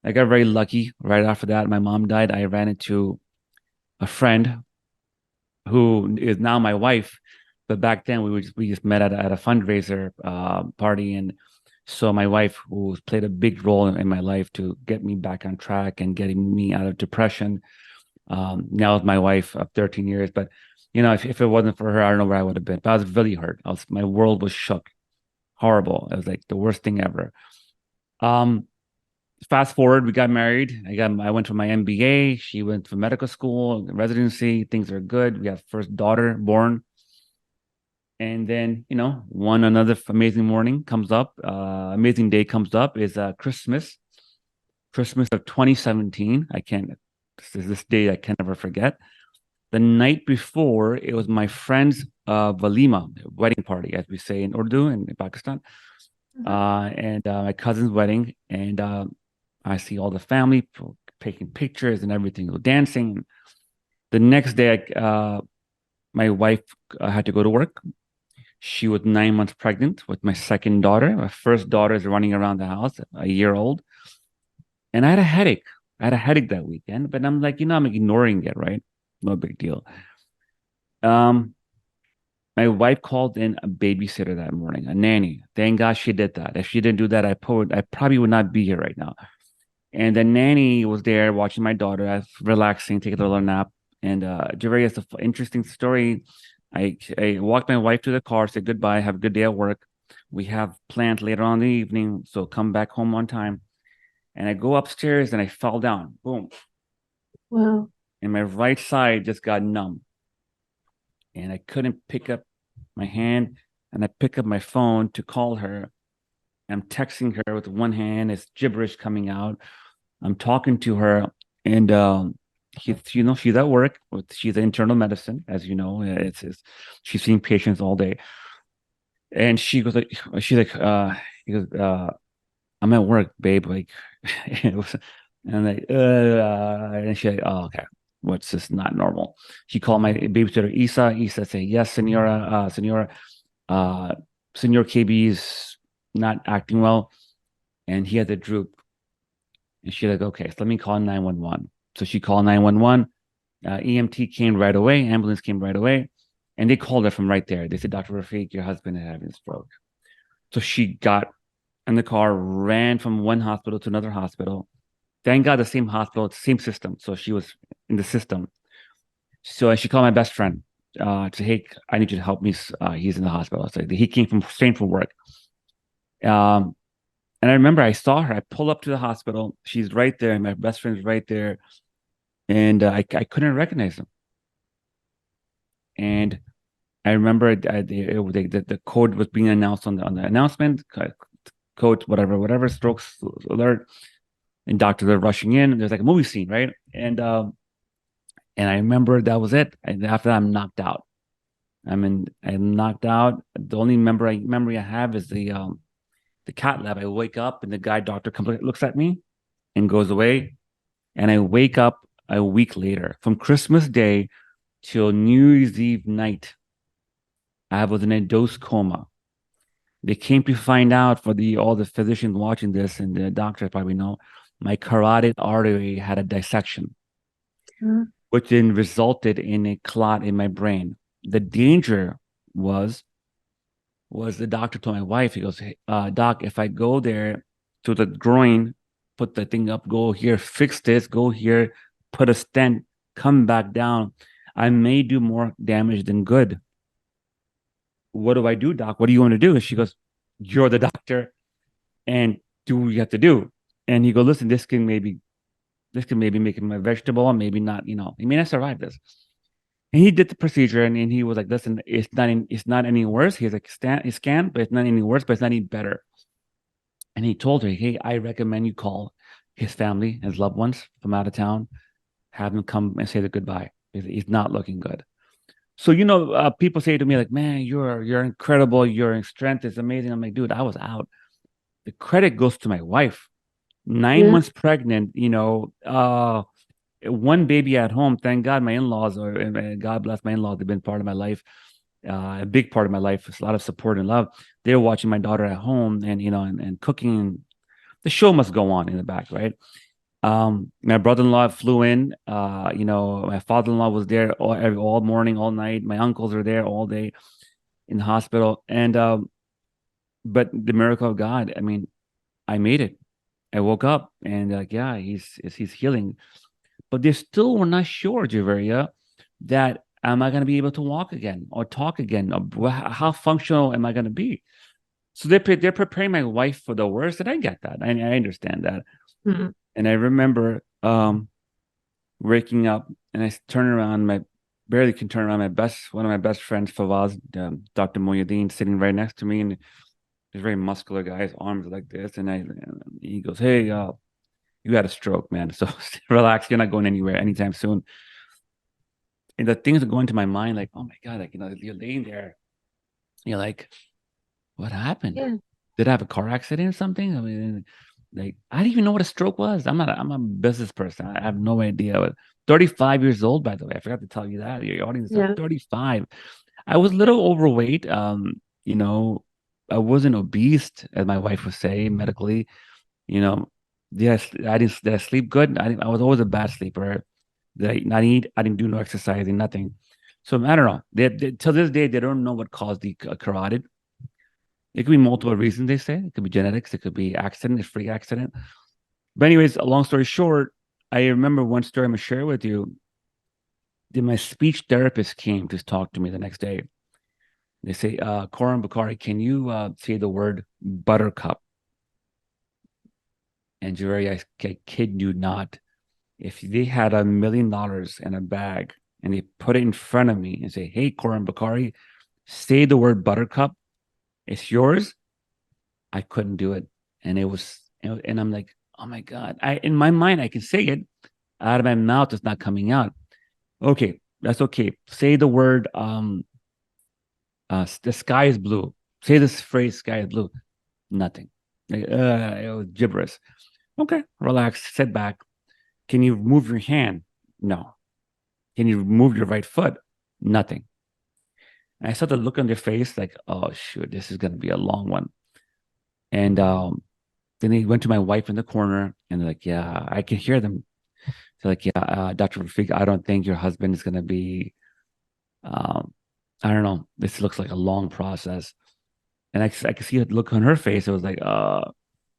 I got very lucky. Right after that, my mom died. I ran into a friend who is now my wife. But back then, we just met at a fundraiser party, and so my wife, who played a big role in my life to get me back on track and getting me out of depression. Now with my wife of 13 years, but if it wasn't for her, I don't know where I would have been. But I was really hurt. My world was shook, horrible. It was like the worst thing ever. Um, Fast forward, we got married. I went for my MBA. She went for medical school, residency. Things are good. We have first daughter born. And then, one another amazing morning comes up, amazing day comes up is Christmas of 2017. This day I can never forget. The night before, it was my friend's walima, wedding party, as we say in Urdu in Pakistan, and my cousin's wedding. And I see all the family taking pictures and everything, dancing. The next day, my wife had to go to work. She was 9 months pregnant with my second daughter. My first daughter is running around the house, a year old. And I had a headache. I had a headache that weekend, but I'm like, I'm ignoring it, right? No big deal. Um, my wife called in a babysitter that morning, a nanny. Thank God she did that. If she didn't do that, I probably would not be here right now. And the nanny was there watching my daughter, relaxing, taking a little nap. And Jawaria, it's an interesting story. I walked my wife to the car, said goodbye, have a good day at work. We have plans later on in the evening, so come back home on time. And I go upstairs and I fell down. Boom. Wow. And my right side just got numb. And I couldn't pick up my hand. And I pick up my phone to call her. I'm texting her with one hand. It's gibberish coming out. I'm talking to her, and she's at work. She's in internal medicine, as you know. She's seeing patients all day, and he goes, I'm at work, babe. Like, it was, and like, and she's like, oh, okay, what's this? Not normal. She called my babysitter, Isa. Isa said, yes, Senora, uh, Senor KB is not acting well, and he had the droop. And she's like, okay, so let me call 911. So she called 911. EMT came right away. Ambulance came right away. And they called her from right there. They said, Dr. Rafiq, your husband is having a stroke. So she got in the car, ran from one hospital to another hospital. Thank God the same hospital, same system. So she was in the system. So she called my best friend to say, hey, I need you to help me. He's in the hospital. So he came from straight from work. Um, and I remember I saw her. I pull up to the hospital. She's right there. And my best friend's right there. And I couldn't recognize him. And I remember the code was being announced on the announcement, code, whatever, strokes alert. And doctors are rushing in. There's like a movie scene, right? And I remember that was it. And after that, I'm knocked out. I'm knocked out. The only memory I have is the cat lab. I wake up and the guy doctor comes looks at me and goes away. And I wake up a week later from Christmas Day till New Year's Eve night. I was in a dose coma. They came to find out for all the physicians watching this and the doctors probably know my carotid artery had a dissection, Yeah. which then resulted in a clot in my brain. The danger was the doctor told my wife, he goes, hey, doc, if I go there to the groin, put the thing up, go here, fix this, go here, put a stent, come back down, I may do more damage than good. What do I do, doc? What do you want to do? And she goes, you're the doctor and do what you have to do. And he goes, listen, this can maybe make him a vegetable, maybe not, he may not survive this. And he did the procedure and he was like, listen, it's not any worse. He's like, he scanned, but it's not any worse, but it's not any better. And he told her, hey, I recommend you call his family, his loved ones from out of town, have him come and say the goodbye. He's not looking good. So, people say to me, like, man, you're incredible. Your strength is amazing. I'm like, dude, I was out. The credit goes to my wife. nine Yeah. months pregnant, one baby at home. Thank God my in-laws are, and God bless my in-laws. They've been part of my life, a big part of my life. It's a lot of support and love. They're watching my daughter at home and cooking. The show must go on in the back, right? My brother-in-law flew in. My father-in-law was there all morning, all night. My uncles were there all day in the hospital. And but the miracle of God, I mean, I made it. I woke up and like, yeah, he's healing. But they still were not sure, Javaria, that am I going to be able to walk again or talk again? Or how functional am I going to be? So they're preparing my wife for the worst, and I get that. I understand that. Mm. And I remember waking up and I turn around, my barely can turn around. One of my best friends, Fawaz, Dr. Moyuddin, sitting right next to me, and he's a very muscular guy. His arms are like this, and he goes, "Hey, you had a stroke, man. So relax. You're not going anywhere anytime soon." And the things are going to my mind, like, "Oh my God!" Like you're laying there, you're like, "What happened? Yeah. Did I have a car accident or something?" I mean, like I didn't even know what a stroke was. I'm a business person. I have no idea. But 35 years old, by the way. I forgot to tell you that. Your audience, I'm Yeah. 35. I was a little overweight. You know, I wasn't obese, as my wife would say medically. You know, yes, did I sleep good? I was always a bad sleeper. Did I not eat? I didn't do no exercising, nothing. So I don't know. Till this day, they don't know what caused the carotid. It could be multiple reasons, they say. It could be genetics. It could be accident, a freak accident. But anyways, a long story short, I remember one story I'm going to share with you. My speech therapist came to talk to me the next day. They say, Khurram Bukhari, can you say the word buttercup? And Jerry, I kid you not. If they had $1 million in a bag and they put it in front of me and say, hey, Khurram Bukhari, say the word buttercup, it's yours. I couldn't do it. And it was, and I'm like, oh my God. In my mind, I can say it out of my mouth, it's not coming out. Okay, that's okay. Say the word the sky is blue. Say this phrase, sky is blue. Nothing. Like, it was gibberish. Okay, relax, sit back. Can you move your hand? No. Can you move your right foot? Nothing. And I saw the look on their face like, oh shoot, this is gonna be a long one. And then they went to my wife in the corner and they're like, yeah, I can hear them. They're like, yeah, Dr. Rafiq, I don't think your husband is gonna be I don't know. This looks like a long process. And I could see the look on her face. It was like,